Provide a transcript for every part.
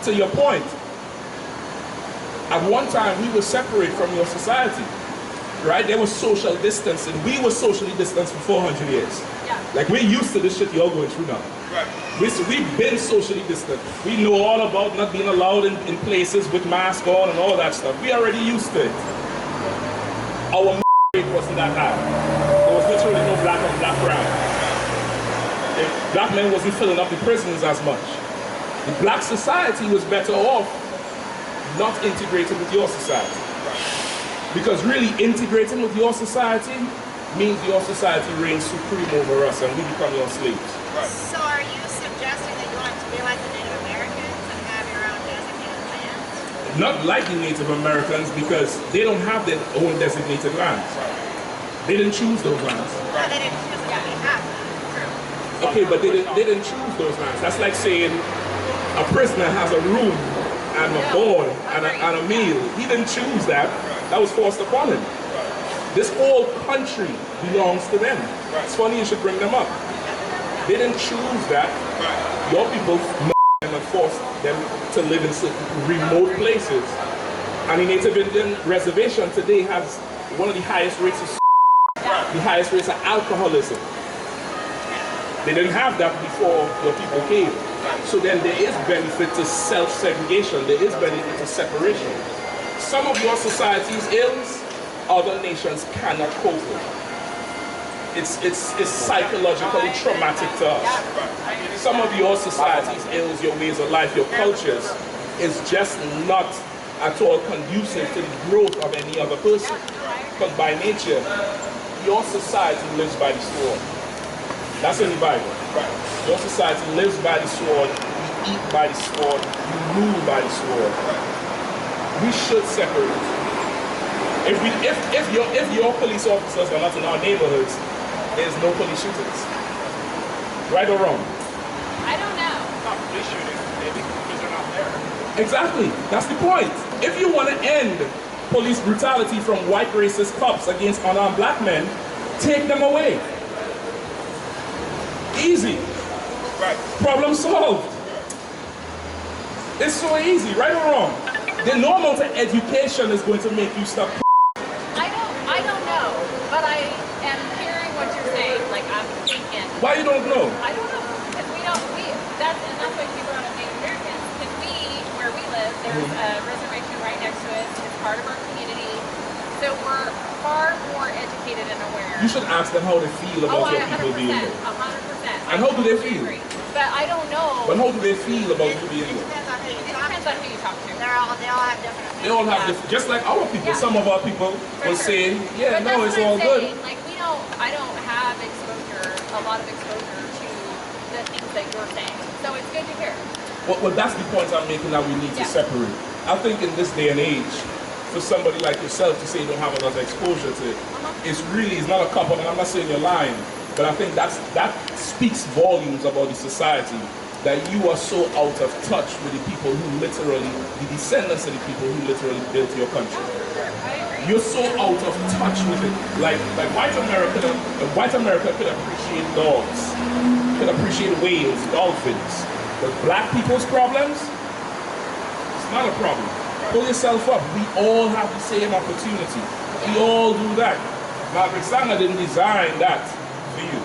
to your point, at one time we were separate from your society, right? There was social distancing. We were socially distanced for 400 years. Yeah. Like, we're used to this shit you're going through now. Right. We've been socially distant. We know all about not being allowed in places with masks on and all that stuff. We already used to it. Our rate wasn't that high. There was literally no black on black crime. Black men wasn't filling up the prisons as much. The black society was better off not integrated with your society. Because really integrating with your society means your society reigns supreme over us and we become your slaves. Right. So are you suggesting that you want to be like the Native Americans and have your own designated lands? Not like the Native Americans, because they don't have their own designated lands. They didn't choose those lands. No, they didn't choose them, they have them. True. Okay, but they didn't choose those lands. That's like saying a prisoner has a room and a board and a meal. He didn't choose that. That was forced upon him. This whole country belongs to them. It's funny you should bring them up. They didn't choose that. Your people and forced them to live in certain remote places. And the Native Indian reservation today has one of the highest rates of the highest rates of alcoholism. They didn't have that before your people came. So then there is benefit to self-segregation. There is benefit to separation. Some of your society's ills, other nations cannot cope with. It's psychologically traumatic to us. Some of your society's ills, your ways of life, your cultures, is just not at all conducive to the growth of any other person. Because by nature, your society lives by the sword. That's in the Bible. Your society lives by the sword, you eat by the sword, you rule by the sword. We should separate. If your police officers are not in our neighborhoods, there's no police shootings. Right or wrong? I don't know. Not police shootings, maybe, because they're not there. Exactly. That's the point. If you want to end police brutality from white racist cops against unarmed black men, take them away. Easy. Right. Problem solved. It's so easy, right or wrong? The normal to education is going to make you stop. I don't know, but I am hearing what you're saying. Like, I'm thinking. Why you don't know? I don't know, because that's why people are not Native Americans. Because where we live, there's a reservation right next to us. It's part of our community. So we're far more educated and aware. You should ask them how they feel about your people being there. 100%. And how do they feel? But I don't know. But how do they feel about you being It there? depends on who you talk to. It depends on who you talk to. They all have different opinions. They all have different, just like our people. Yeah. Some of our people will say, yeah, But no, that's it's what all I'm good. saying. Like, I don't have a lot of exposure to the things that you're saying. So it's good to hear. Well, that's the point I'm making, that we need to separate. I think in this day and age, for somebody like yourself to say you don't have enough exposure to it, it's not a cop-out, and I'm not saying you're lying, but I think that speaks volumes about the society, that you are so out of touch with the people who literally, the descendants of the people who literally built your country. You're so out of touch with it. Like white America could appreciate dogs, could appreciate whales, dolphins. But black people's problems, it's not a problem. Pull yourself up. We all have the same opportunity. We all do that. Margaret Sanger didn't design that for you.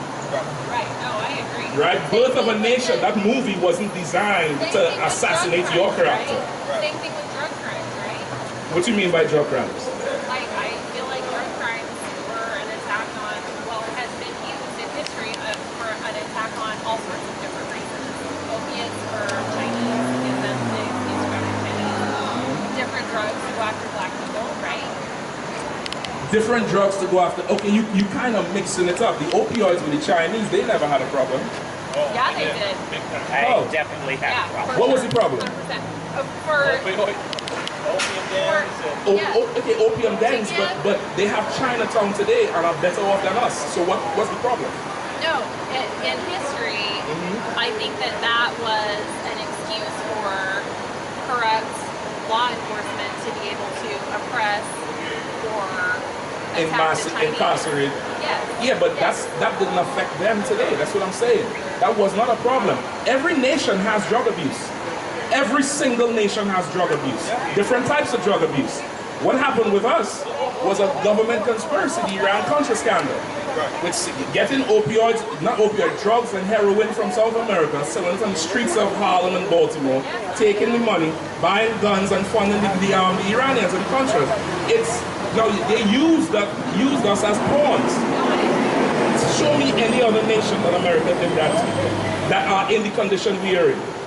Right. No, I agree. Right? Birth of a Nation, that movie wasn't designed to assassinate your character. Right? Same thing with drug crimes, right? What do you mean by drug crimes? Like, I feel like drug crimes were an attack on, well, it has been used in history for an attack on all sorts of different races. Opiates for Chinese, because that's the excuse for Chinese. Different drugs to go after black people, right? Different drugs to go after. Okay, you kind of mixing it up. The opioids with the Chinese, they never had a problem. Oh, Yeah, they did. I definitely have a problem. What was the problem? 100%. For opium dens and Okay, opium dens, but they have Chinatown today and are better off than us. So what's the problem? No, in history, I think that was an excuse for corrupt law enforcement to be able to oppress or attack the Chinese. Incarcerate. Yes. Yeah, but that didn't affect them today. That's what I'm saying. That was not a problem. Every nation has drug abuse. Every single nation has drug abuse, different types of drug abuse. What happened with us was a government conspiracy, the Iran-Contra scandal, with getting opioids, not opioid, drugs and heroin from South America, selling it on the streets of Harlem and Baltimore, taking the money, buying guns and funding the Iranians and Contras. They used us as pawns. Show me any other nation that America did that are in the condition we are in.